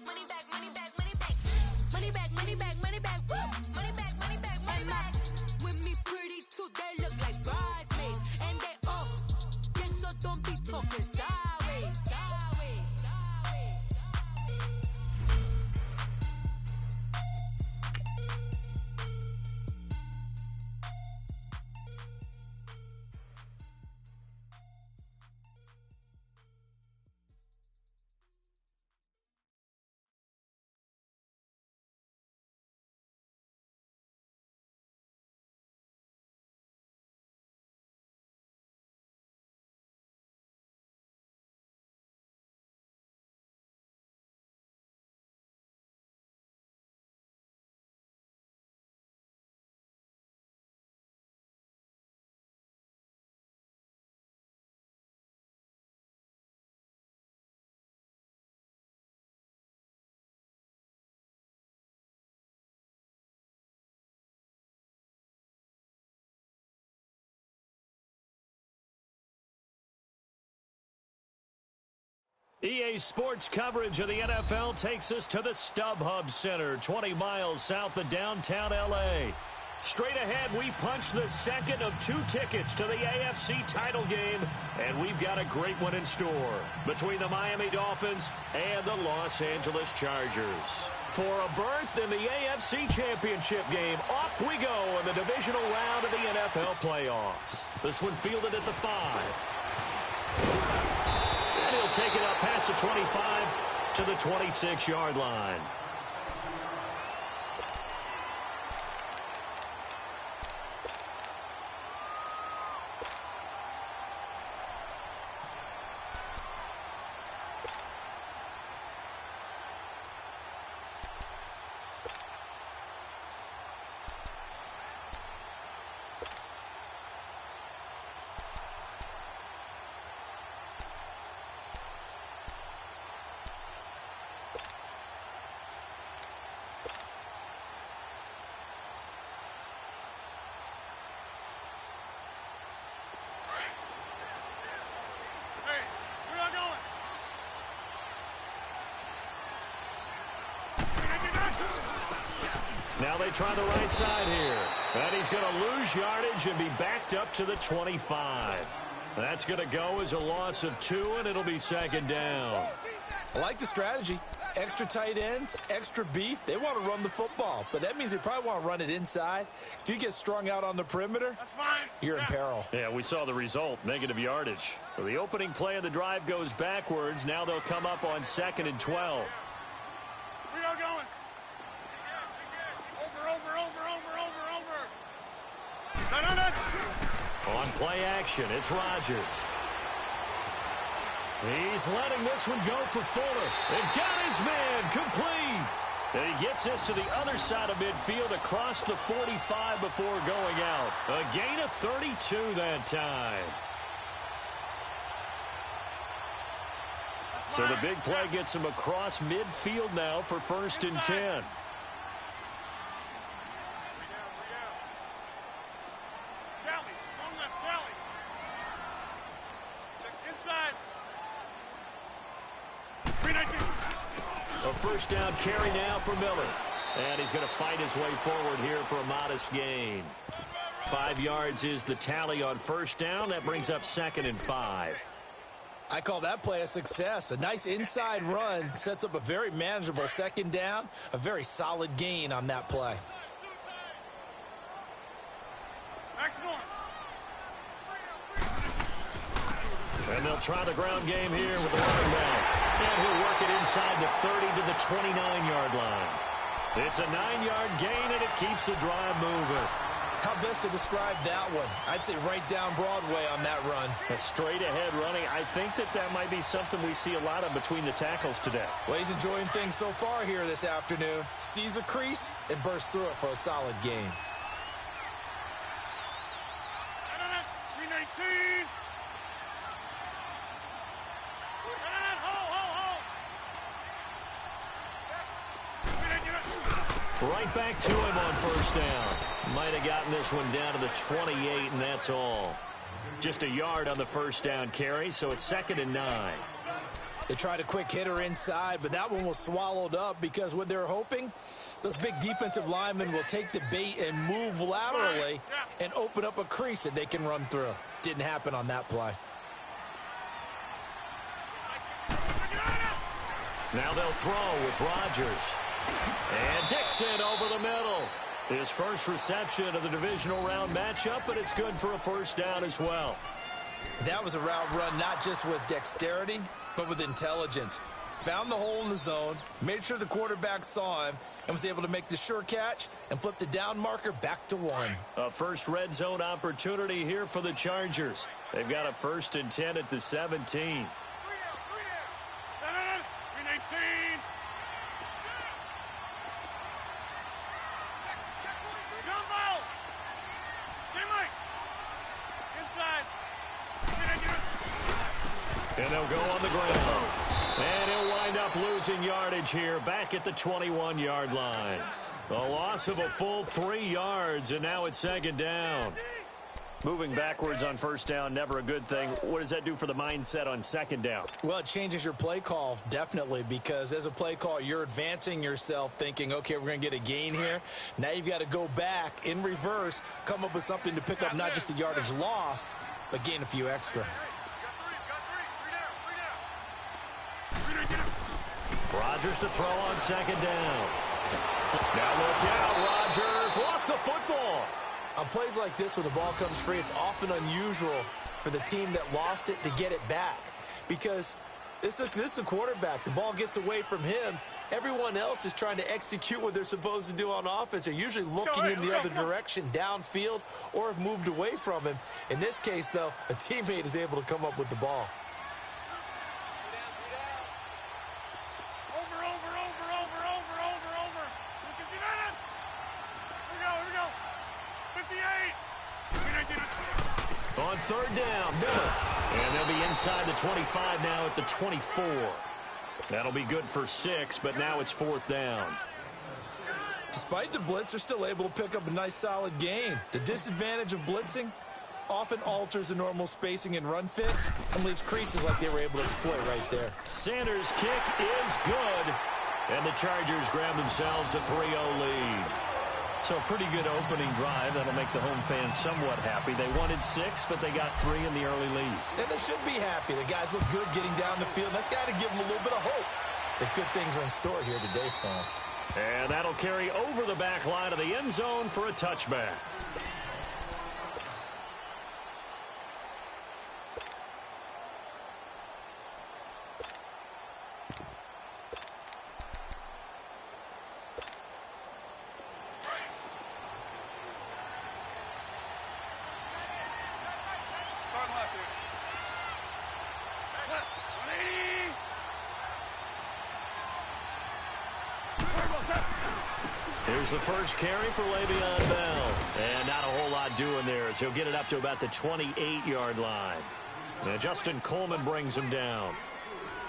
Money back, money back, money back. Money back, money back, money back. Woo! Money back, money back, money back. With me pretty too, they look like bridesmaids. And they all gang, so don't be talking sideways. Sideways, sideways. EA Sports coverage of the NFL takes us to the StubHub Center, 20 miles south of downtown L.A. Straight ahead, we punch the second of 2 tickets to the AFC title game, and we've got a great one in store between the Miami Dolphins and the Los Angeles Chargers. For a berth in the AFC Championship game, off we go in the divisional round of the NFL playoffs. This one fielded at the 5. And he'll take it up past the 25 to the 26-yard line. Now they try the right side here. And he's going to lose yardage and be backed up to the 25. That's going to go as a loss of 2, and it'll be second down. I like the strategy. Extra tight ends, extra beef. They want to run the football, but that means they probably want to run it inside. If you get strung out on the perimeter, you're in peril. Yeah, we saw the result, negative yardage. So the opening play of the drive goes backwards. Now they'll come up on 2nd and 12. We are going. On play action, it's Rodgers. He's letting this one go for Fuller. And got his man complete. And he gets this to the other side of midfield across the 45 before going out. A gain of 32 that time. So the big play gets him across midfield now for 1st and 10. A first down carry now for Miller. And he's going to fight his way forward here for a modest gain. 5 yards is the tally on first down. That brings up 2nd and 5. I call that play a success. A nice inside run sets up a very manageable second down. A very solid gain on that play. And they'll try the ground game here with the running back. And he'll work it inside the 30 to the 29-yard line. It's a 9-yard gain, and it keeps the drive moving. How best to describe that one? I'd say right down Broadway on that run. A straight-ahead running. I think that might be something we see a lot of between the tackles today. Well, he's enjoying things so far here this afternoon. Sees a crease and bursts through it for a solid gain. 319. Right back to him on first down. Might have gotten this one down to the 28, and that's all. Just a yard on the first down carry, so it's 2nd and 9. They tried a quick hitter inside, but that one was swallowed up because what they're hoping, those big defensive linemen will take the bait and move laterally and open up a crease that they can run through. Didn't happen on that play. Now they'll throw with Rodgers. And Dixon over the middle. His first reception of the divisional round matchup, but it's good for a first down as well. That was a route run not just with dexterity, but with intelligence. Found the hole in the zone, made sure the quarterback saw him, and was able to make the sure catch and flip the down marker back to 1. A first red zone opportunity here for the Chargers. They've got a 1st and 10 at the 17. And they'll go on the ground. And he'll wind up losing yardage here back at the 21-yard line. A loss of a full 3 yards, and now it's 2nd down. Moving backwards on 1st down, never a good thing. What does that do for the mindset on 2nd down? Well, it changes your play call, definitely, because as a play call, you're advancing yourself thinking, okay, we're going to get a gain here. Now you've got to go back in reverse, come up with something to pick up not just the yardage lost, but gain a few extra. Rodgers to throw on 2nd down. Now look out, Rodgers lost the football. On plays like this, when the ball comes free, it's often unusual for the team that lost it to get it back. Because this is the quarterback. The ball gets away from him. Everyone else is trying to execute what they're supposed to do on offense. They're usually looking in the other direction, downfield, or have moved away from him. In this case, though, a teammate is able to come up with the ball. On 3rd down, Miller. And they'll be inside the 25 now at the 24. That'll be good for 6, but now it's 4th down. Despite the blitz, they're still able to pick up a nice, solid gain. The disadvantage of blitzing often alters the normal spacing and run fits and leaves creases like they were able to exploit right there. Sanders' kick is good. And the Chargers grab themselves a 3-0 lead. So a pretty good opening drive. That'll make the home fans somewhat happy. They wanted 6, but they got 3 in the early lead. And they should be happy. The guys look good getting down the field. That's got to give them a little bit of hope that good things are in store here today for them. And that'll carry over the back line of the end zone for a touchback. Here's the first carry for Le'Veon Bell. And not a whole lot doing there as he'll get it up to about the 28-yard line. Now Justin Coleman brings him down.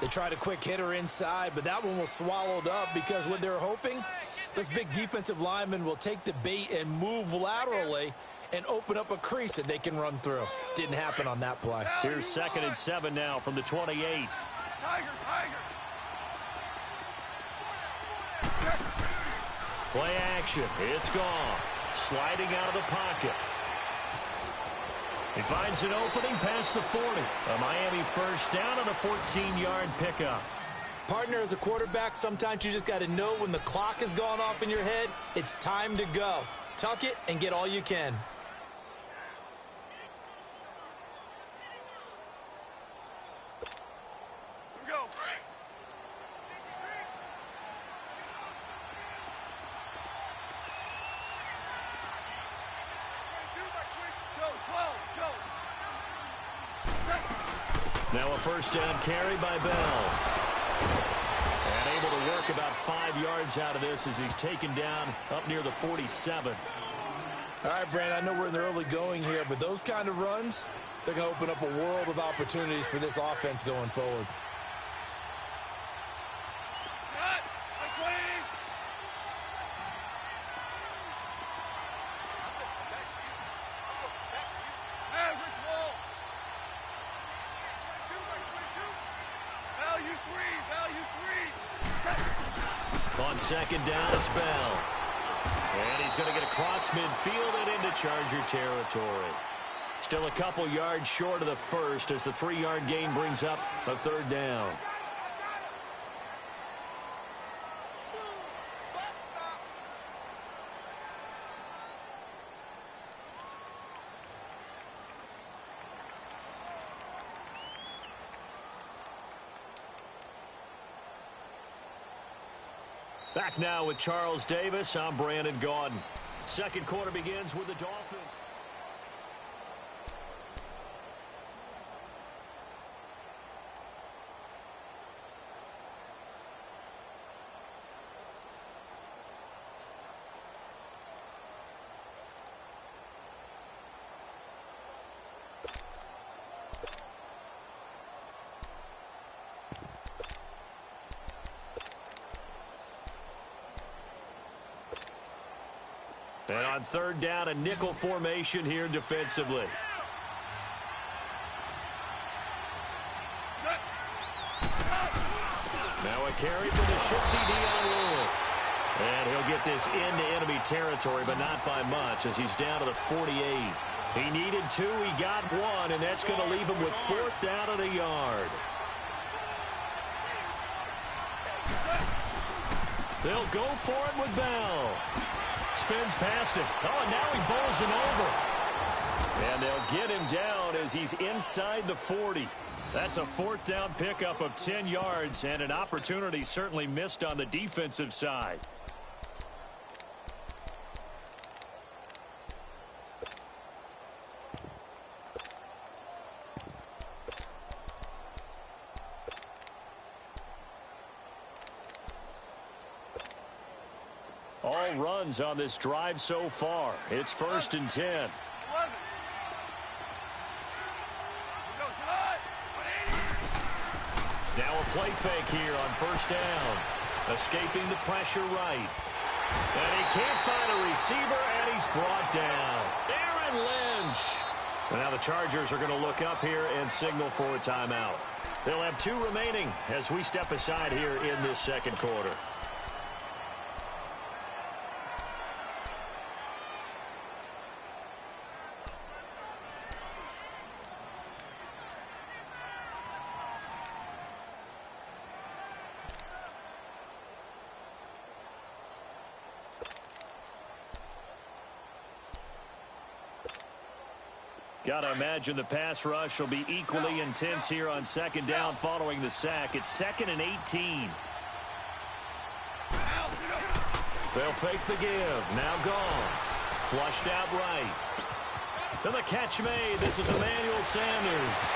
They tried a quick hitter inside, but that one was swallowed up because what they're hoping, those big defensive linemen will take the bait and move laterally and open up a crease that they can run through. Didn't happen on that play. Here's 2nd and 7 now from the 28. Play action. It's Goff. Sliding out of the pocket. He finds an opening past the 40. A Miami first down on a 14-yard pickup. Partner, as a quarterback, sometimes you just got to know when the clock has gone off in your head, it's time to go. Tuck it and get all you can. Now a first down carry by Bell. And able to work about 5 yards out of this as he's taken down up near the 47. All right, Brandon, I know we're in the early going here, but those kind of runs, they're going to open up a world of opportunities for this offense going forward. On second down, it's Bell. And he's going to get across midfield and into Charger territory. Still a couple yards short of the first as the 3-yard gain brings up a third down. Back now with Charles Davis. I'm Brandon Gaudin. Second quarter begins with the Dolphins. And on third down, a nickel formation here defensively. Now a carry for the shifty Dion Lewis. And he'll get this into enemy territory, but not by much as he's down to the 48. He needed 2, he got 1, and that's going to leave him with 4th down and a yard. They'll go for it with Bell. Spins past him. Oh, and now he bowls him over. And they'll get him down as he's inside the 40. That's a 4th down pickup of 10 yards and an opportunity certainly missed on the defensive side. All runs on this drive so far. It's 1st and 10. Now a play fake here on 1st down. Escaping the pressure right. And he can't find a receiver, and he's brought down. Aaron Lynch. And now the Chargers are going to look up here and signal for a timeout. They'll have 2 remaining as we step aside here in this second quarter. Got to imagine the pass rush will be equally intense here on second down following the sack. It's 2nd and 18. They'll fake the give. Now gone. Flushed out right. Then the catch made. This is Emmanuel Sanders.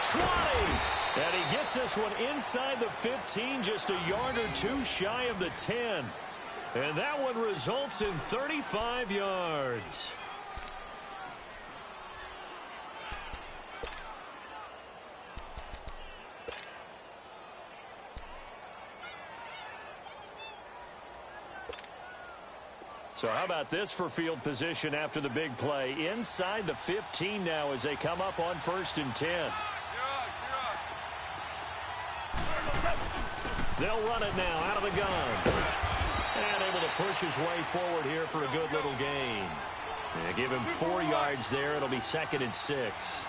20. And he gets this one inside the 15, just a yard or 2 shy of the 10. And that one results in 35 yards. So how about this for field position after the big play? Inside the 15 now as they come up on 1st and 10. They'll run it now out of the gun. And able to push his way forward here for a good little gain. And give him 4 yards there. It'll be 2nd and 6.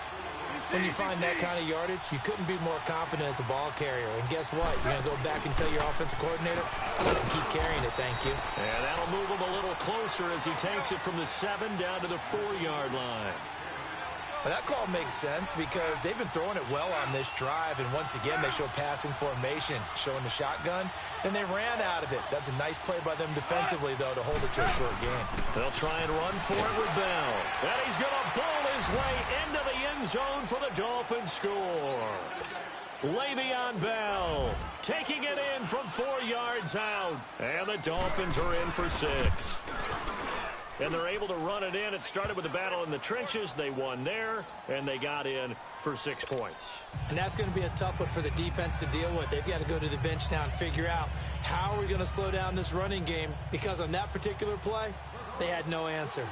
When you find that kind of yardage, you couldn't be more confident as a ball carrier. And guess what? You're going to go back and tell your offensive coordinator, I'd like to keep carrying it, thank you. And that'll move him a little closer as he takes it from the 7 down to the 4-yard line. Well, that call makes sense because they've been throwing it well on this drive. And once again, they show passing formation, showing the shotgun. Then they ran out of it. That's a nice play by them defensively, though, to hold it to a short game. They'll try and run for it with Bell. And he's going to bowl his way into the end zone for the Dolphins score. Le'Veon Bell taking it in from 4 yards out. And the Dolphins are in for 6. And they're able to run it in. It started with a battle in the trenches. They won there, and they got in for 6 points. And that's going to be a tough one for the defense to deal with. They've got to go to the bench now and figure out how are we going to slow down this running game, because on that particular play, they had no answer.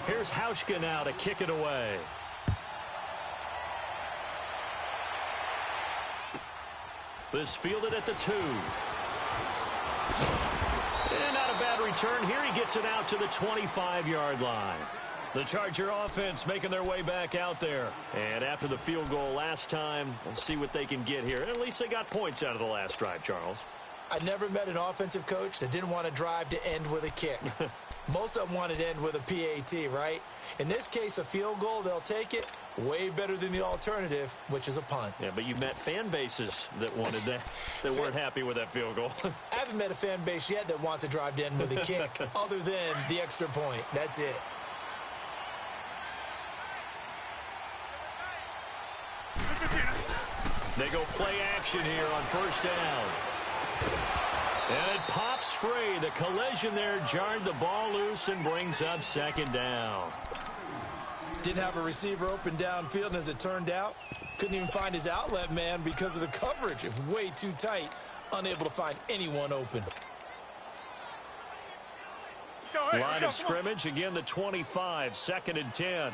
Here's Hauschka now to kick it away. This fielded at the 2. return here. He gets it out to the 25-yard line. The Charger offense making their way back out there. And after the field goal last time, we'll see what they can get here. At least they got points out of the last drive, Charles. I never met an offensive coach that didn't want to drive to end with a kick. Most of them wanted to end with a PAT, right? In this case, a field goal, they'll take it. Way better than the alternative, which is a punt. Yeah, but you met fan bases that wanted that, that weren't happy with that field goal. I haven't met a fan base yet that wants to drive to end with a kick, other than the extra point. That's it. They go play action here on first down. And it pops free. The collision there jarred the ball loose and brings up second down. Didn't have a receiver open downfield, and as it turned out, couldn't even find his outlet man because of the coverage. It was way too tight, unable to find anyone open. Line of scrimmage, again the 25, 2nd and 10.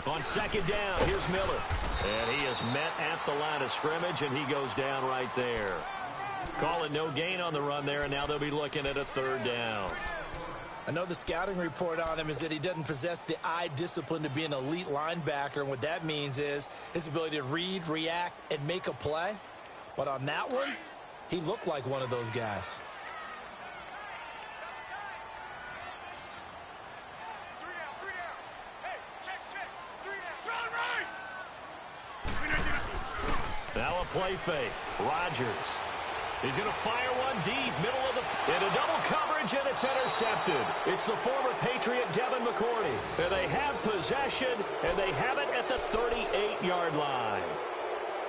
On second down, here's Miller. And he is met at the line of scrimmage, and he goes down right there. Call it no gain on the run there, and now they'll be looking at a 3rd down. I know the scouting report on him is that he doesn't possess the eye discipline to be an elite linebacker, and what that means is his ability to read, react, and make a play. But on that one, he looked like one of those guys. Now a play fake. Rodgers. He's going to fire one deep, middle of the... into double coverage, and it's intercepted. It's the former Patriot Devin McCourty. And they have possession, and they have it at the 38-yard line.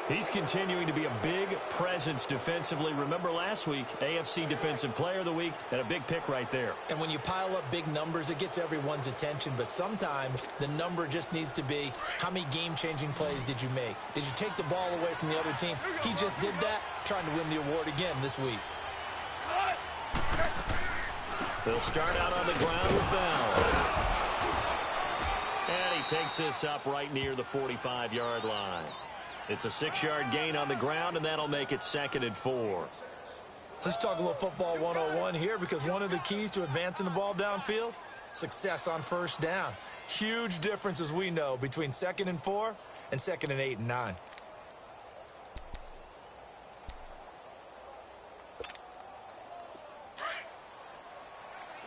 He's continuing to be a big presence defensively. Remember last week, AFC Defensive Player of the Week, and a big pick right there. And when you pile up big numbers, it gets everyone's attention. But sometimes the number just needs to be, how many game-changing plays did you make? Did you take the ball away from the other team? He just did that, trying to win the award again this week. They'll start out on the ground with Bell. And he takes this up right near the 45-yard line. It's a 6-yard gain on the ground, and that'll make it 2nd and 4. Let's talk a little football 101 here, because one of the keys to advancing the ball downfield, success on first down. Huge difference, as we know, between 2nd and 4 and 2nd and 8 and 9.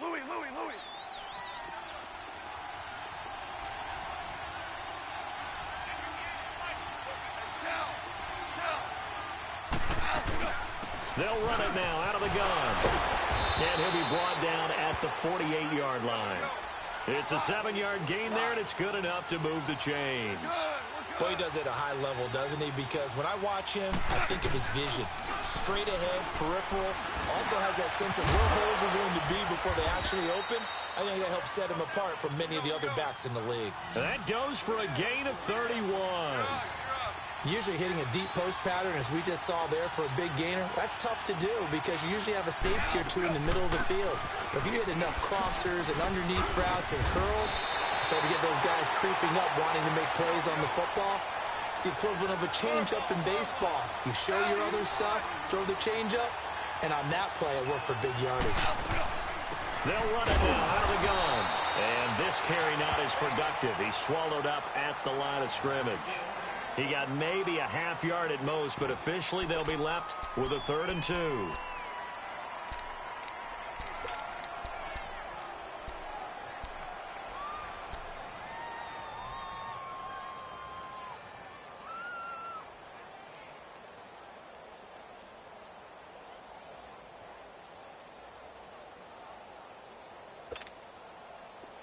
Louis. They'll run it now out of the gun. And he'll be brought down at the 48-yard line. It's a 7-yard gain there, and it's good enough to move the chains. Boy, he does it at a high level, doesn't he? Because when I watch him, I think of his vision. Straight ahead, peripheral. Also has that sense of where holes are going to be before they actually open. I think that helps set him apart from many of the other backs in the league. That goes for a gain of 31. Usually hitting a deep post pattern, as we just saw there, for a big gainer, that's tough to do because you usually have a safety or two in the middle of the field. But if you hit enough crossers and underneath routes and curls, you start to get those guys creeping up, wanting to make plays on the football. It's the equivalent of a changeup in baseball. You show your other stuff, throw the changeup, and on that play, it worked for big yardage. They'll run it now out of the gun. And this carry not as productive. He's swallowed up at the line of scrimmage. He got maybe a half yard at most, but officially they'll be left with a 3rd and 2.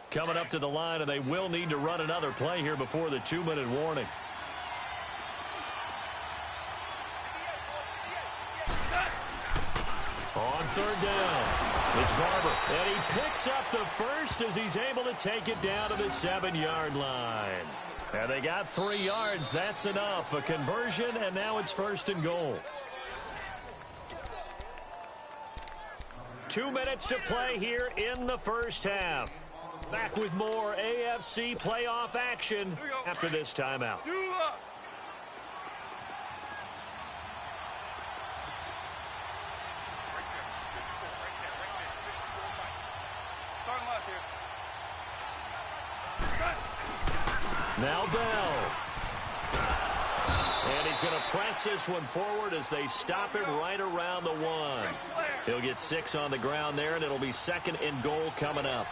Coming up to the line, and they will need to run another play here before the 2-minute warning. On 3rd down, it's Barber. And he picks up the first as he's able to take it down to the 7-yard line. And they got 3 yards. That's enough. A conversion, and now it's 1st and goal. 2 minutes to play here in the first half. Back with more AFC playoff action after this timeout. Now Bell. And he's going to press this one forward as they stop it right around the 1. He'll get 6 on the ground there, and it'll be 2nd and goal coming up.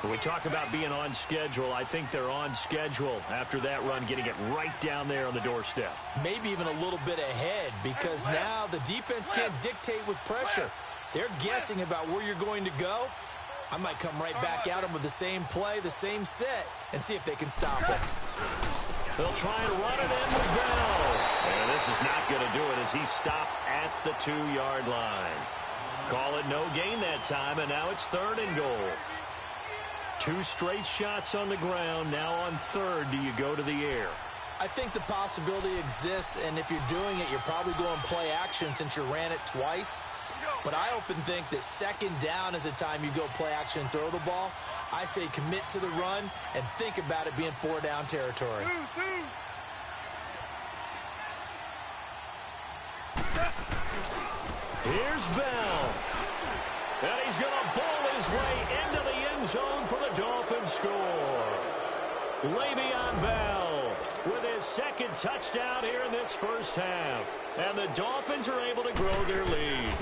When we talk about being on schedule, I think they're on schedule after that run, getting it right down there on the doorstep. Maybe even a little bit ahead, because now the defense can't dictate with pressure. They're guessing about where you're going to go. I might come right back at them with the same play, the same set, and see if they can stop it. They'll try and run it in with Bell. And this is not going to do it as he stopped at the 2-yard line. Call it no gain that time, and now it's 3rd and goal. 2 straight shots on the ground. Now on 3rd, do you go to the air? I think the possibility exists, and if you're doing it, you're probably going play action since you ran it twice. But I often think that 2nd down is the time you go play action and throw the ball. I say commit to the run and think about it being 4-down territory. Here's Bell. And he's going to bowl his way into the end zone for the Dolphins score. Le'Veon Bell with his 2nd touchdown here in this first half. And the Dolphins are able to grow their lead.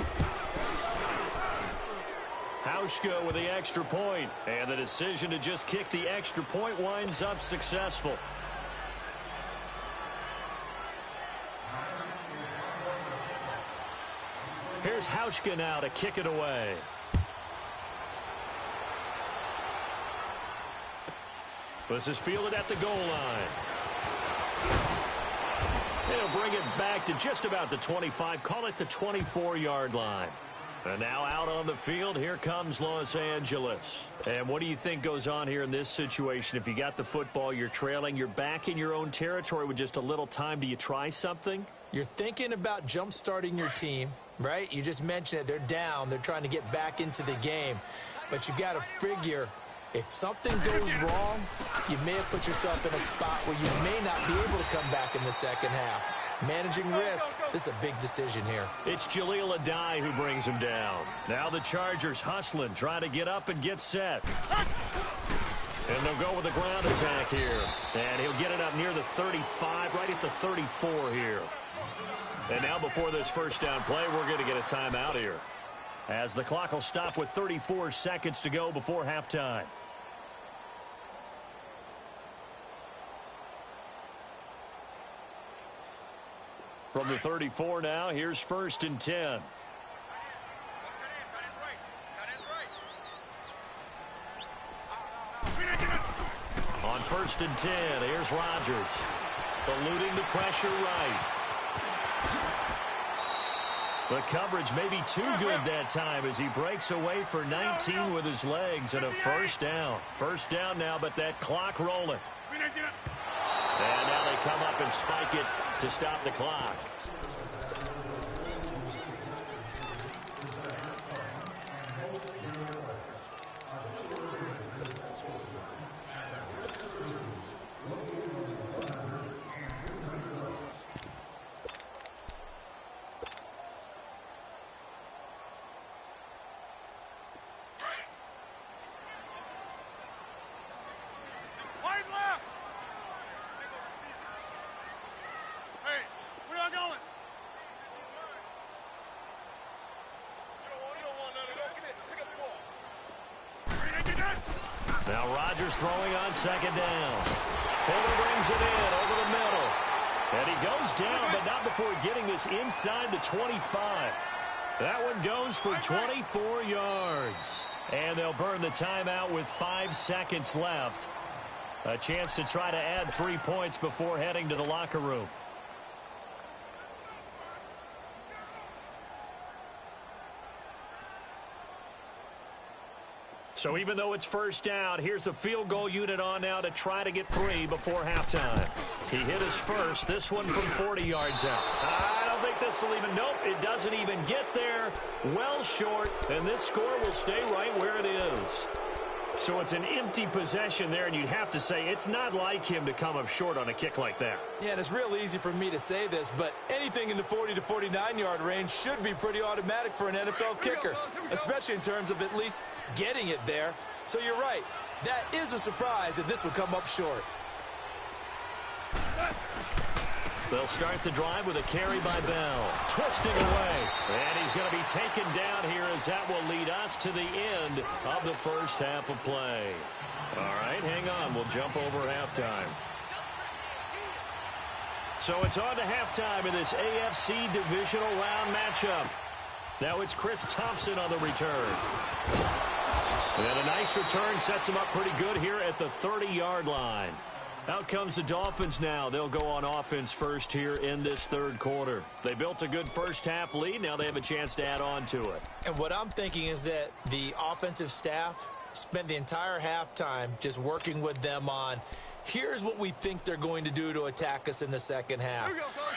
Hauschka with the extra point, and the decision to just kick the extra point winds up successful. Here's Hauschka now to kick it away. This is fielded at the goal line. He'll bring it back to just about the 25, call it the 24-yard line. And now out on the field, here comes Los Angeles. And what do you think goes on here in this situation? If you got the football, you're trailing, you're back in your own territory with just a little time. Do you try something? You're thinking about jump-starting your team, right? You just mentioned it. They're down. They're trying to get back into the game. But you got to figure, if something goes wrong, you may have put yourself in a spot where you may not be able to come back in the second half. Managing risk, this is a big decision here. It's Jaleel Adai who brings him down. Now the Chargers hustling, trying to get up and get set. And they'll go with a ground attack here. And he'll get it up near the 35, right at the 34 here. And now before this first down play, we're going to get a timeout here, as the clock will stop with 34 seconds to go before halftime. From the 34 now, here's 1st and 10. On 1st and 10, here's Rodgers. Eluding the pressure right. The coverage may be too good that time as he breaks away for 19 with his legs and a 1st down. 1st down now, but that clock rolling. And now they come up and spike it to stop the clock. Now Rodgers throwing on 2nd down. Fuller brings it in over the middle. And he goes down, but not before getting this inside the 25. That one goes for 24 yards. And they'll burn the timeout with 5 seconds left. A chance to try to add 3 points before heading to the locker room. So even though it's 1st down, here's the field goal unit on now to try to get 3 before halftime. He hit his first, this one from 40 yards out. I don't think this will even, nope, it doesn't even get there. Well short, and this score will stay right where it is. So it's an empty possession there, and you'd have to say it's not like him to come up short on a kick like that. Yeah, and it's real easy for me to say this, but anything in the 40 to 49-yard range should be pretty automatic for an NFL kicker, especially in terms of at least getting it there. So you're right. That is a surprise if this would come up short. They'll start the drive with a carry by Bell. Twisting away. And he's going to be taken down here as that will lead us to the end of the first half of play. All right, hang on. We'll jump over halftime. So it's on to halftime in this AFC divisional round matchup. Now it's Chris Thompson on the return. And a nice return sets him up pretty good here at the 30-yard line. Out comes the Dolphins now. They'll go on offense first here in this third quarter. They built a good first-half lead. Now they have a chance to add on to it. And what I'm thinking is that the offensive staff spent the entire halftime just working with them on, here's what we think they're going to do to attack us in the second half.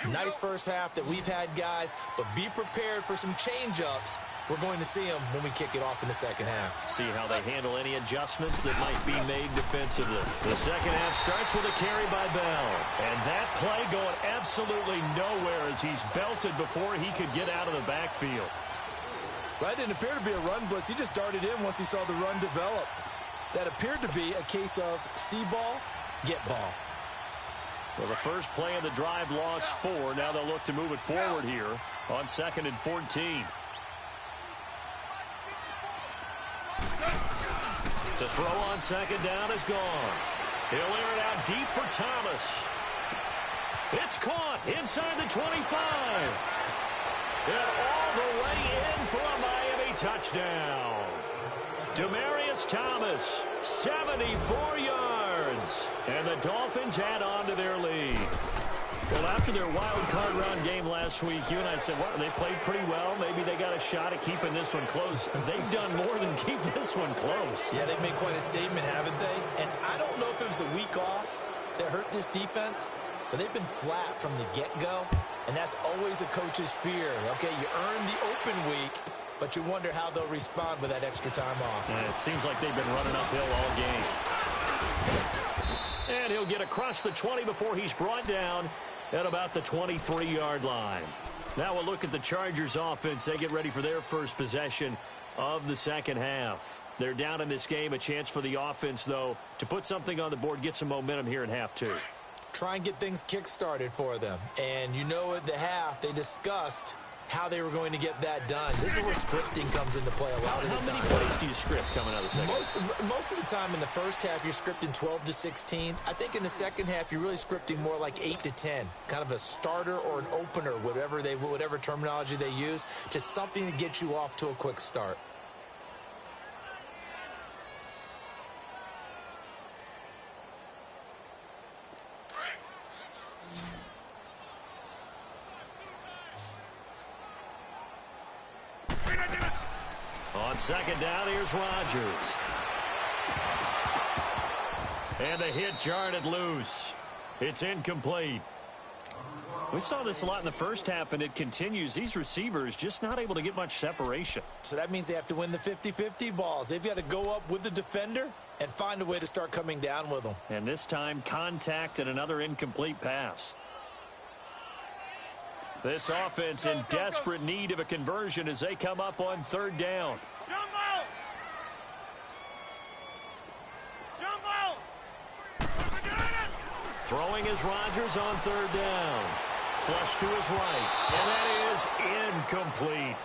Nice first half that we've had, guys, but be prepared for some change-ups. We're going to see them when we kick it off in the second half. See how they handle any adjustments that might be made defensively. The second half starts with a carry by Bell. And that play going absolutely nowhere as he's belted before he could get out of the backfield. That didn't appear to be a run blitz. He just darted in once he saw the run develop. That appeared to be a case of see ball, get ball. Well, the first play of the drive lost 4. Now they'll look to move it forward here on 2nd and 14. To throw on second down is gone. He'll air it out deep for Thomas. It's caught inside the 25. And all the way in for a Miami touchdown. Demaryius Thomas, 74 yards. And the Dolphins add on to their lead. Well, after their wild card round game last week, you and I said, well, they played pretty well. Maybe they got a shot at keeping this one close. They've done more than keep this one close. Yeah, they've made quite a statement, haven't they? And I don't know if it was the week off that hurt this defense, but they've been flat from the get-go, and that's always a coach's fear. Okay, you earn the open week, but you wonder how they'll respond with that extra time off. And it seems like they've been running uphill all game. And he'll get across the 20 before he's brought down at about the 23-yard line. Now we'll look at the Chargers offense. They get ready for their first possession of the second half. They're down in this game. A chance for the offense, though, to put something on the board, get some momentum here in half 2. Try and get things kick-started for them. And you know at the half, they discussed how they were going to get that done. This is where scripting comes into play a lot of the time. How many plays do you script coming out of the second half? Most of the time in the first half, you're scripting 12 to 16. I think in the second half, you're really scripting more like 8 to 10. Kind of a starter or an opener, whatever terminology they use. Just something to get you off to a quick start. On second down, here's Rodgers. And the hit jarred loose. It's incomplete. We saw this a lot in the first half, and it continues. These receivers just not able to get much separation. So that means they have to win the 50-50 balls. They've got to go up with the defender and find a way to start coming down with them. And this time, contact and another incomplete pass. This offense in desperate need of a conversion as they come up on third down. Throwing is Rodgers on third down. Flush to his right. And that is incomplete.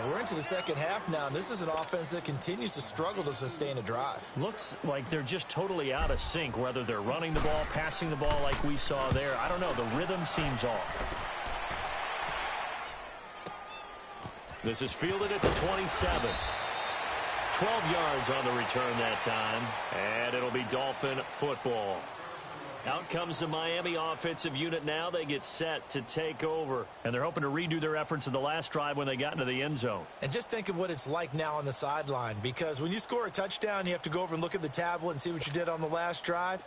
We're into the second half now, and this is an offense that continues to struggle to sustain a drive. Looks like they're just totally out of sync, whether they're running the ball, passing the ball like we saw there. I don't know. The rhythm seems off. This is fielded at the 27. 12 yards on the return that time, and it'll be Dolphin football. Out comes the Miami offensive unit now. They get set to take over, and they're hoping to redo their efforts in the last drive when they got into the end zone. And just think of what it's like now on the sideline, because when you score a touchdown, you have to go over and look at the tablet and see what you did on the last drive.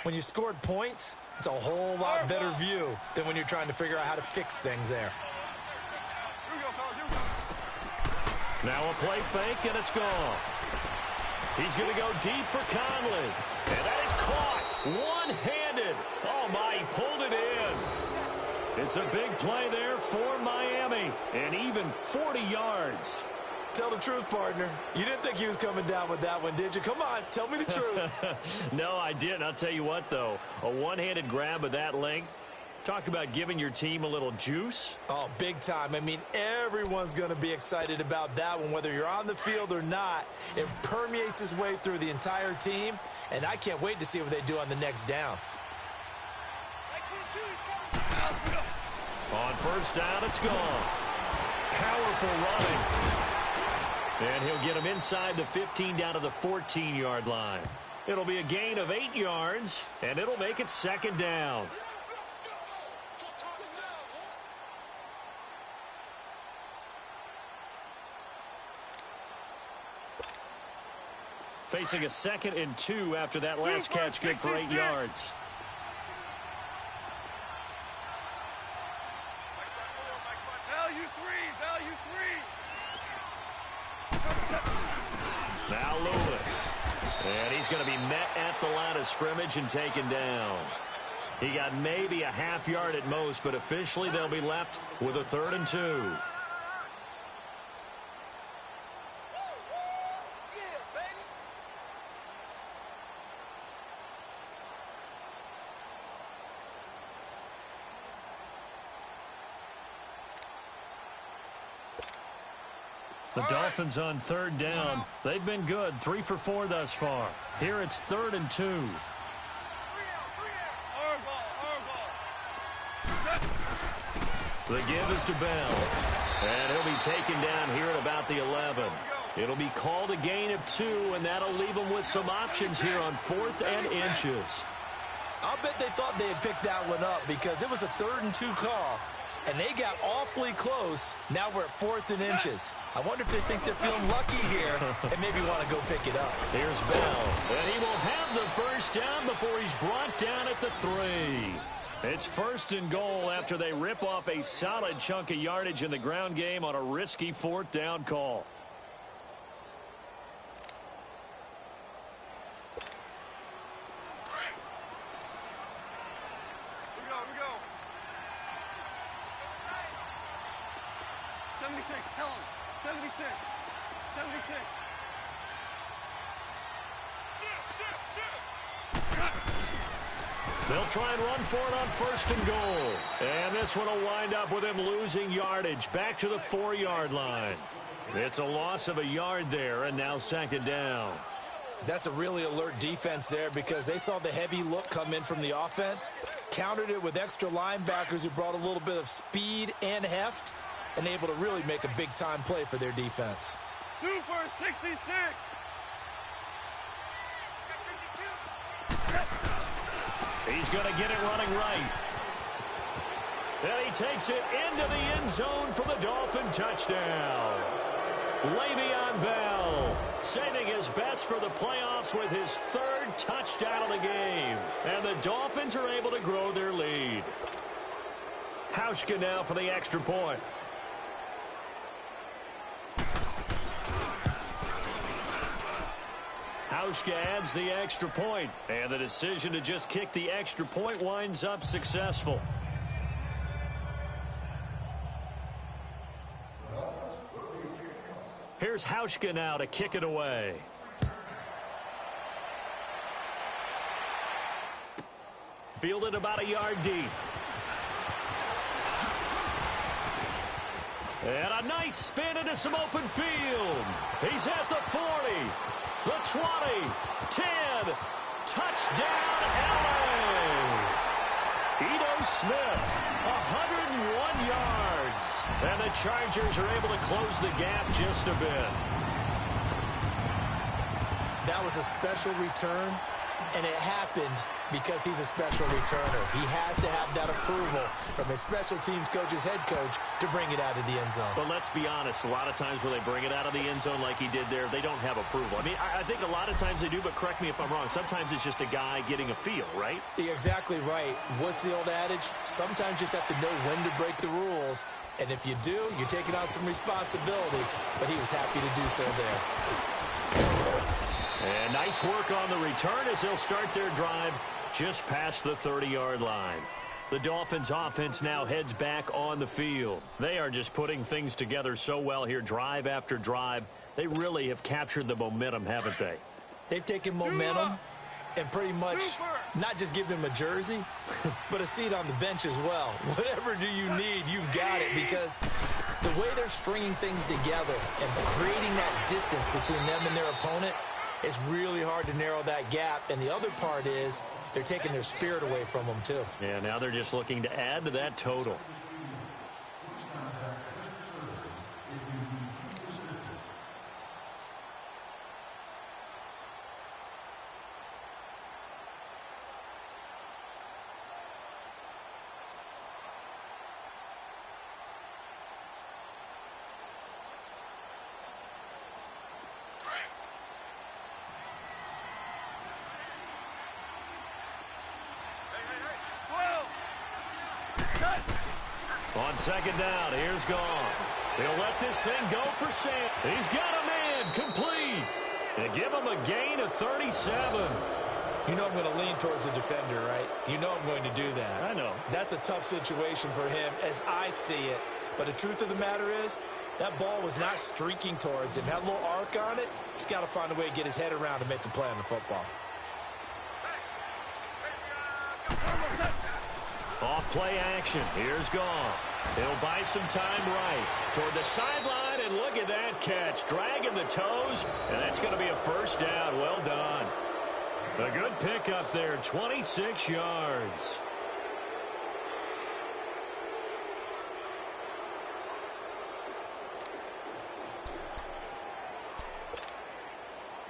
When you scored points, it's a whole lot better view than when you're trying to figure out how to fix things there. Now a play fake, and it's gone. He's going to go deep for Conley. And that is caught one-handed. Oh, my, he pulled it in. It's a big play there for Miami. And even 40 yards. Tell the truth, partner. You didn't think he was coming down with that one, did you? Come on, tell me the truth. No, I didn't. I'll tell you what, though. A one-handed grab of that length, Talk about giving your team a little juice. Oh, big time. I mean, everyone's going to be excited about that one, whether you're on the field or not. It permeates its way through the entire team, and I can't wait to see what they do on the next down. On first down, it's gone. Powerful running. And he'll get him inside the 15 down to the 14-yard line. It'll be a gain of 8 yards, and it'll make it second down. Facing a 2nd and 2 after that last catch, good for 8 yards. Now Lewis. And he's going to be met at the line of scrimmage and taken down. He got maybe a half yard at most, but officially they'll be left with a 3rd and 2. The Dolphins on 3rd down. They've been good, 3 for 4 thus far. Here it's 3rd and 2. The give is to Bell. And he'll be taken down here at about the 11. It'll be called a gain of 2, and that'll leave them with some options here on 4th and inches. I'll bet they thought they had picked that one up because it was a 3rd and 2 call. And they got awfully close. Now we're at 4th and inches. I wonder if they think they're feeling lucky here and maybe want to go pick it up. Here's Bell. And he will have the first down before he's brought down at the 3. It's 1st and goal after they rip off a solid chunk of yardage in the ground game on a risky 4th down call. They'll try and run for it on 1st and goal. And this one will wind up with him losing yardage back to the 4-yard line. It's a loss of a yard there, and now 2nd down. That's a really alert defense there because they saw the heavy look come in from the offense, countered it with extra linebackers who brought a little bit of speed and heft, and able to really make a big-time play for their defense. 2 for 66. He's going to get it running right. And he takes it into the end zone for the Dolphin touchdown. Le'Veon Bell saving his best for the playoffs with his 3rd touchdown of the game. And the Dolphins are able to grow their lead. Hauschka now for the extra point. Hauschka adds the extra point, and the decision to just kick the extra point winds up successful. Here's Hauschka now to kick it away. Fielded about a yard deep. And a nice spin into some open field. He's at the 40. The 20, 10, touchdown, LA. Ito Smith, 101 yards. And the Chargers are able to close the gap just a bit. That was a special return, and it happened because he's a special returner. He has to have that approval from his special teams coach's head coach to bring it out of the end zone. But let's be honest, a lot of times when they bring it out of the end zone like he did there, they don't have approval. I mean, I think a lot of times they do, but correct me if I'm wrong. Sometimes it's just a guy getting a feel, right? You're exactly right. What's the old adage? Sometimes you just have to know when to break the rules. And if you do, you're taking on some responsibility. But he was happy to do so there. And nice work on the return as they'll start their drive just past the 30-yard line. The Dolphins offense now heads back on the field. They are just putting things together so well here, drive after drive. They really have captured the momentum, haven't they? They've taken momentum and pretty much not just giving him a jersey, but a seat on the bench as well. Whatever do you need, you've got it, because the way they're stringing things together and creating that distance between them and their opponent, it's really hard to narrow that gap. And the other part is they're taking their spirit away from them, too. Yeah, now they're just looking to add to that total. On second down, here's Goff. He'll let this thing go for Sam. He's got a man complete. And give him a gain of 37. You know I'm going to lean towards the defender, right? You know I'm going to do that. I know. That's a tough situation for him as I see it. But the truth of the matter is, that ball was not streaking towards him. Had a little arc on it. He's got to find a way to get his head around and make a play on the football. Off play action. Here's Goff. He'll buy some time right toward the sideline, and look at that catch. Dragging the toes, and that's going to be a first down. Well done. A good pickup there, 26 yards.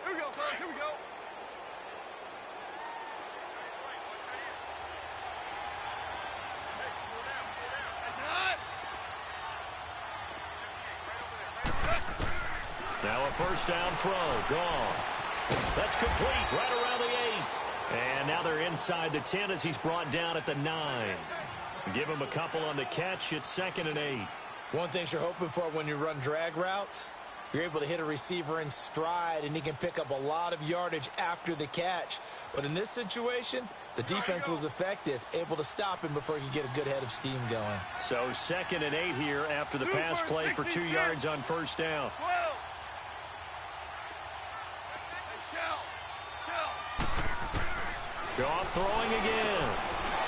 Here we go, fellas. Here we go. Now a first down throw. Goff. That's complete right around the 8. And now they're inside the 10 as he's brought down at the 9. Give him a couple on the catch. It's 2nd and 8. One thing you're hoping for when you run drag routes, you're able to hit a receiver in stride, and he can pick up a lot of yardage after the catch. But in this situation, the defense was effective, able to stop him before he could get a good head of steam going. So 2nd and 8 here after the pass play for 2 yards on first down. 12. Goff throwing again.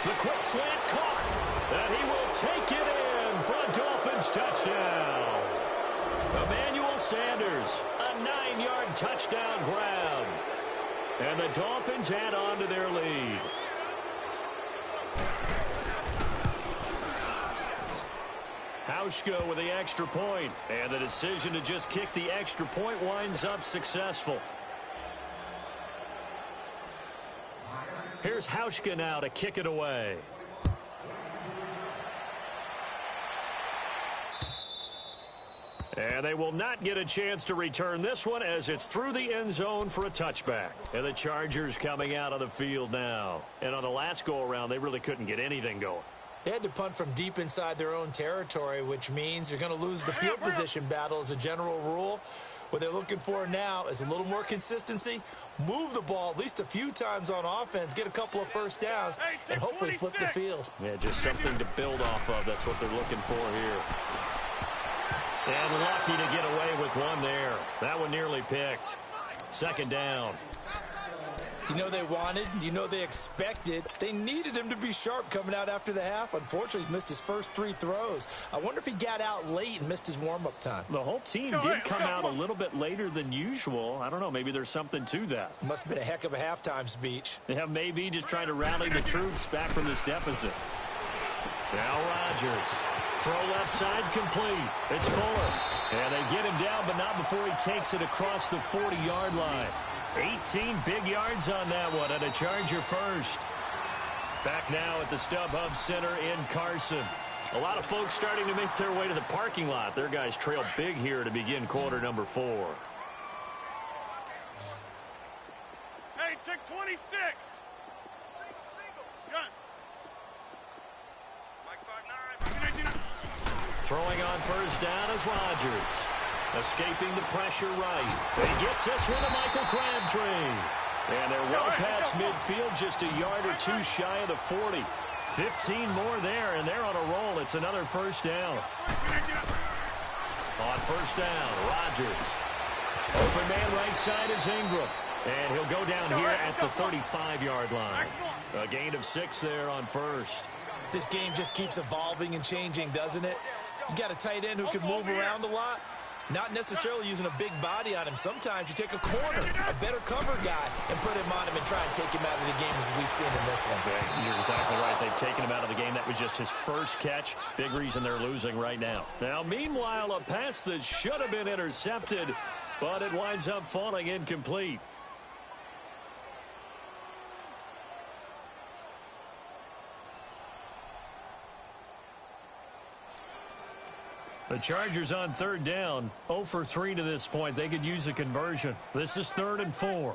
The quick slant caught. And he will take it in for a Dolphins touchdown. Emmanuel Sanders, a 9-yard touchdown grab. And the Dolphins add on to their lead. Hauschka with the extra point. And the decision to just kick the extra point winds up successful. Here's Hauschka now to kick it away. And they will not get a chance to return this one as it's through the end zone for a touchback. And the Chargers coming out of the field now. And on the last go-around, they really couldn't get anything going. They had to punt from deep inside their own territory, which means you're going to lose the field position battle as a general rule. What they're looking for now is a little more consistency, move the ball at least a few times on offense, get a couple of first downs, and hopefully flip the field. Yeah, just something to build off of. That's what they're looking for here. And lucky to get away with one there. That one nearly picked. 2nd down. You know they wanted, you know they expected. They needed him to be sharp coming out after the half. Unfortunately, he's missed his first 3 throws. I wonder if he got out late and missed his warm-up time. The whole team did come out a little bit later than usual. I don't know, maybe there's something to that. Must have been a heck of a halftime speech. Yeah, maybe just trying to rally the troops back from this deficit. Now Rodgers. Throw left side complete. It's Fuller. And they get him down, but not before he takes it across the 40-yard line. 18 big yards on that one, and a Charger first. Back now at the StubHub Center in Carson. A lot of folks starting to make their way to the parking lot. Their guys trail big here to begin quarter number 4. Hey, check 26. Gun. Mike 5'9". Throwing on first down is Rodgers. Escaping the pressure right. He gets this one to Michael Crabtree. And they're well past midfield, just a yard or 2 shy of the 40. 15 more there, and they're on a roll. It's another first down. On first down, Rodgers. Open man right side is Ingram. And he'll go down here at the 35-yard line. A gain of 6 there on first. This game just keeps evolving and changing, doesn't it? You got a tight end who can move around a lot, not necessarily using a big body on him. Sometimes you take a corner, a better cover guy, and put him on him and try and take him out of the game, as we've seen in this one. You're exactly right. They've taken him out of the game. That was just his first catch. Big reason they're losing right now. Now, meanwhile, a pass that should have been intercepted, but it winds up falling incomplete. The Chargers on third down, 0 for 3 to this point. They could use a conversion. This is 3rd and 4.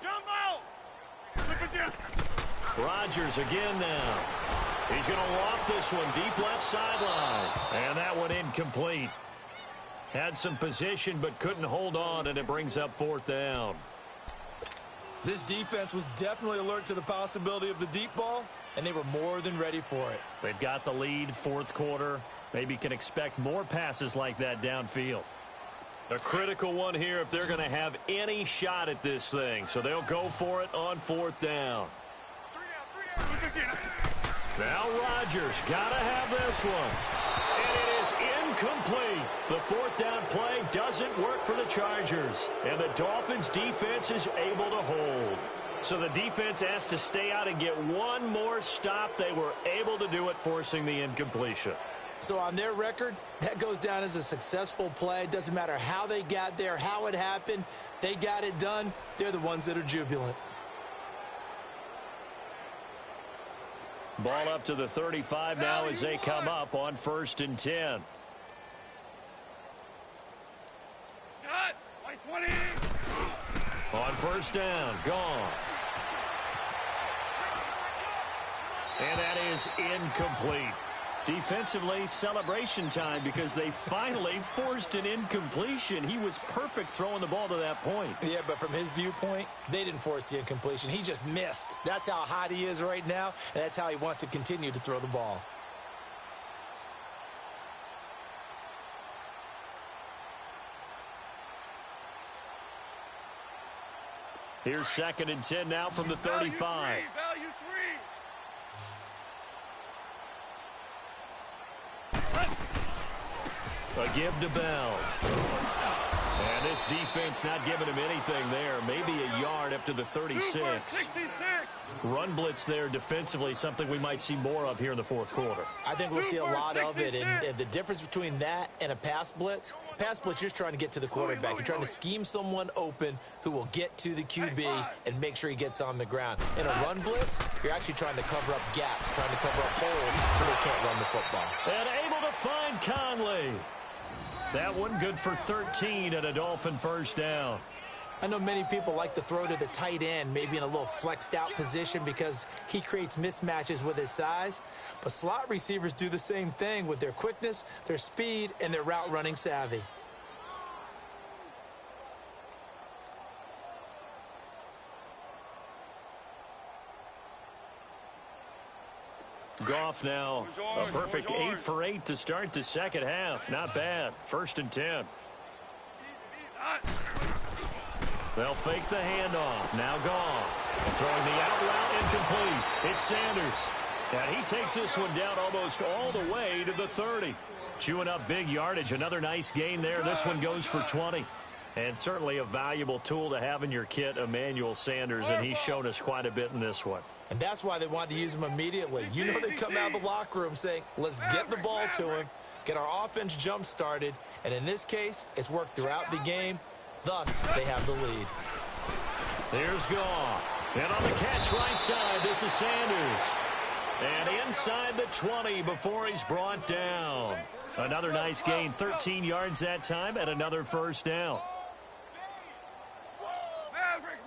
Jump out! Look at you! Rodgers again now. He's going to loft this one deep left sideline. And that one incomplete. Had some position but couldn't hold on, and it brings up 4th down. This defense was definitely alert to the possibility of the deep ball, and they were more than ready for it. They've got the lead, 4th quarter. Maybe can expect more passes like that downfield. A critical one here if they're going to have any shot at this thing. So they'll go for it on 4th down. Now Rodgers got to have this one. And it is incomplete. The 4th down play doesn't work for the Chargers. And the Dolphins defense is able to hold. So the defense has to stay out and get one more stop. They were able to do it, forcing the incompletion. So on their record, that goes down as a successful play. Doesn't matter how they got there, how it happened. They got it done. They're the ones that are jubilant. Ball up to the 35 now as they come up on 1st and 10. Cut! Like 20! On 1st down, gone. And that is incomplete. Defensively, celebration time because they finally forced an incompletion. He was perfect throwing the ball to that point. Yeah, but from his viewpoint, they didn't force the incompletion. He just missed. That's how hot he is right now, and that's how he wants to continue to throw the ball. Here's 2nd and 10 now from the 35. Value 3. A give to Bell. And this defense not giving him anything there. Maybe a yard up to the 36. Run blitz there defensively, something we might see more of here in the 4th quarter. I think we'll see a lot of it. And the difference between that and a pass blitz, you're just trying to get to the quarterback. You're trying to scheme someone open who will get to the QB and make sure he gets on the ground. In a run blitz, you're actually trying to cover up gaps, trying to cover up holes so they can't run the football. And able to find Conley. That one good for 13 at a Dolphin 1st down. I know many people like to throw to the tight end, maybe in a little flexed out position because he creates mismatches with his size. But slot receivers do the same thing with their quickness, their speed, and their route running savvy. Goff now a perfect 8 for 8 to start the second half. Not bad. 1st and 10. They'll fake the handoff. Now Goff. Throwing the out route incomplete. It's Sanders. And he takes this one down almost all the way to the 30. Chewing up big yardage. Another nice gain there. This one goes for 20. And certainly a valuable tool to have in your kit, Emmanuel Sanders, and he's shown us quite a bit in this one. And that's why they wanted to use him immediately. You know they come out of the locker room saying, let's get the ball to him, get our offense jump-started, and in this case, it's worked throughout the game. Thus, they have the lead. Here's Goff. And on the catch right side, this is Sanders. And inside the 20 before he's brought down. Another nice gain, 13 yards that time, and another 1st down. Maverick!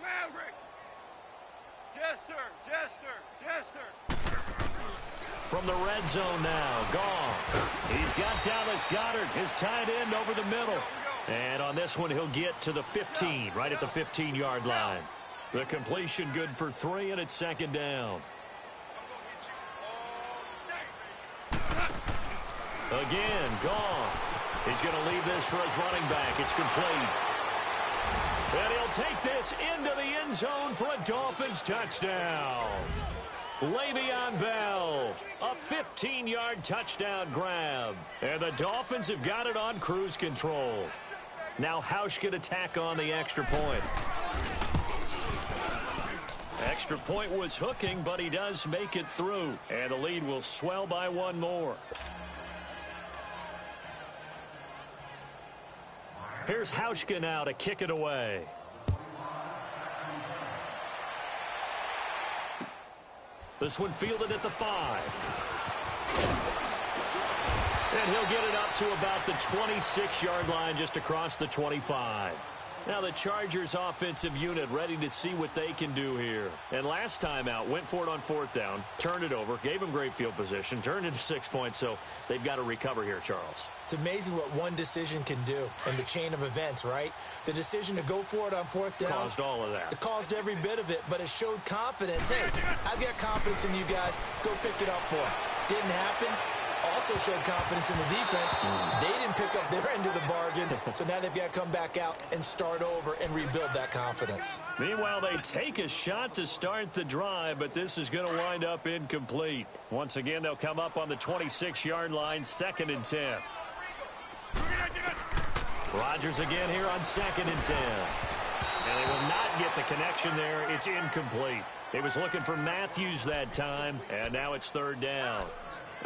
Jester! From the red zone now, Goff. He's got Dallas Goedert, his tight end, over the middle. And on this one, he'll get to the 15, right at the 15-yard line. The completion good for 3, and it's 2nd down. Again, Goff. He's going to leave this for his running back. It's complete. And he'll take this into the end zone for a Dolphins touchdown. Le'Veon Bell, a 15-yard touchdown grab. And the Dolphins have got it on cruise control. Now Hausch can attack on the extra point. Extra point was hooking, but he does make it through. And the lead will swell by one more. Here's Hauschka now to kick it away. This one fielded at the 5. And he'll get it up to about the 26-yard line, just across the 25. Now the Chargers offensive unit ready to see what they can do here. And last time out, went for it on 4th down, turned it over, gave them great field position, turned into 6 points, so they've got to recover here, Charles. It's amazing what one decision can do in the chain of events, right? The decision to go for it on 4th down. Caused all of that. It caused every bit of it, but it showed confidence. Hey, I've got confidence in you guys. Go pick it up for them. Didn't happen. Also showed confidence in the defense. They didn't pick up their end of the bargain, so now they've got to come back out and start over and rebuild that confidence. Meanwhile, they take a shot to start the drive, but this is going to wind up incomplete. Once again, they'll come up on the 26-yard line, 2nd and 10. Rodgers again here on 2nd and 10. And they will not get the connection there. It's incomplete. He was looking for Matthews that time, and now it's 3rd down.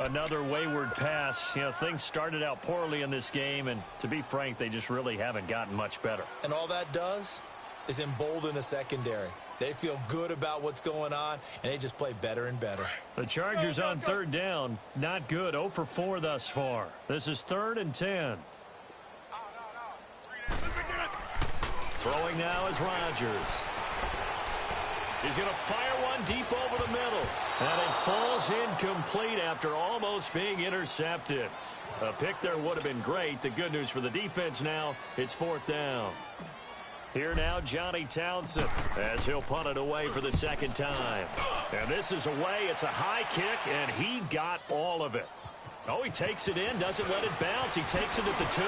Another wayward pass. You know, things started out poorly in this game, and to be frank, they just really haven't gotten much better. And all that does is embolden a secondary. They feel good about what's going on, and they just play better and better. The Chargers on 3rd down, not good. 0 for 4 thus far. This is 3rd and 10. Throwing now is Rodgers. He's going to fire one deep over the middle. And it falls incomplete after almost being intercepted. A pick there would have been great. The good news for the defense now, it's 4th down. Here now, Johnny Townsend, as he'll punt it away for the 2nd time. And this is away. It's a high kick, and he got all of it. Oh, he takes it in, doesn't let it bounce. He takes it at the 2.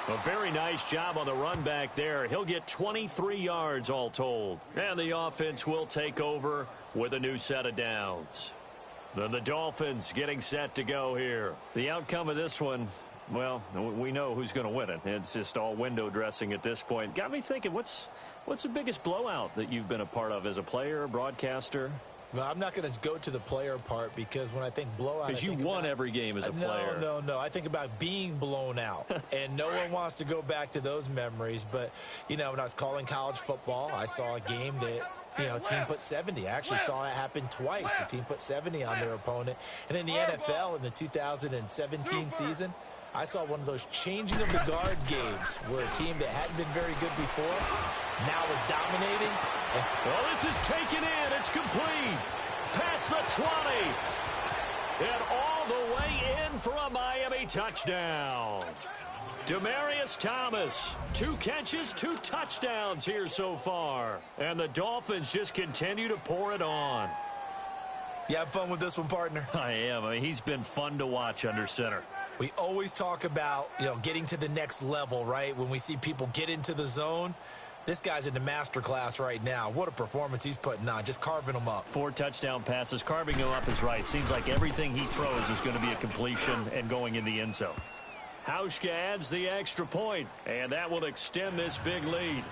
A very nice job on the run back there. He'll get 23 yards all told. And the offense will take over with a new set of downs. Then the Dolphins getting set to go here. The outcome of this one, well, we know who's going to win it. It's just all window dressing at this point. Got me thinking, what's the biggest blowout that you've been a part of as a player, broadcaster? Well, I'm not going to go to the player part because when I think blowout, because you won every game as a player. No. I think about being blown out, and no one wants to go back to those memories. But, you know, when I was calling college football, I saw a game that, you know, team put 70. I actually saw it happen twice. The team put 70 on their opponent. And in the NFL in the 2017 season, I saw one of those changing of the guard games where a team that hadn't been very good before now is dominating. Well, this is taken in. It's complete. Past the 20. And all the way in for a Miami touchdown. Demaryius Thomas, 2 catches, 2 touchdowns here so far. And the Dolphins just continue to pour it on. You have fun with this one, partner? I am. I mean, he's been fun to watch under center. We always talk about, you know, getting to the next level, right? When we see people get into the zone, this guy's in the master class right now. What a performance he's putting on, just carving them up. 4 touchdown passes. Carving him up is right. Seems like everything he throws is going to be a completion and going in the end zone. Hauschka adds the extra point, and that will extend this big lead.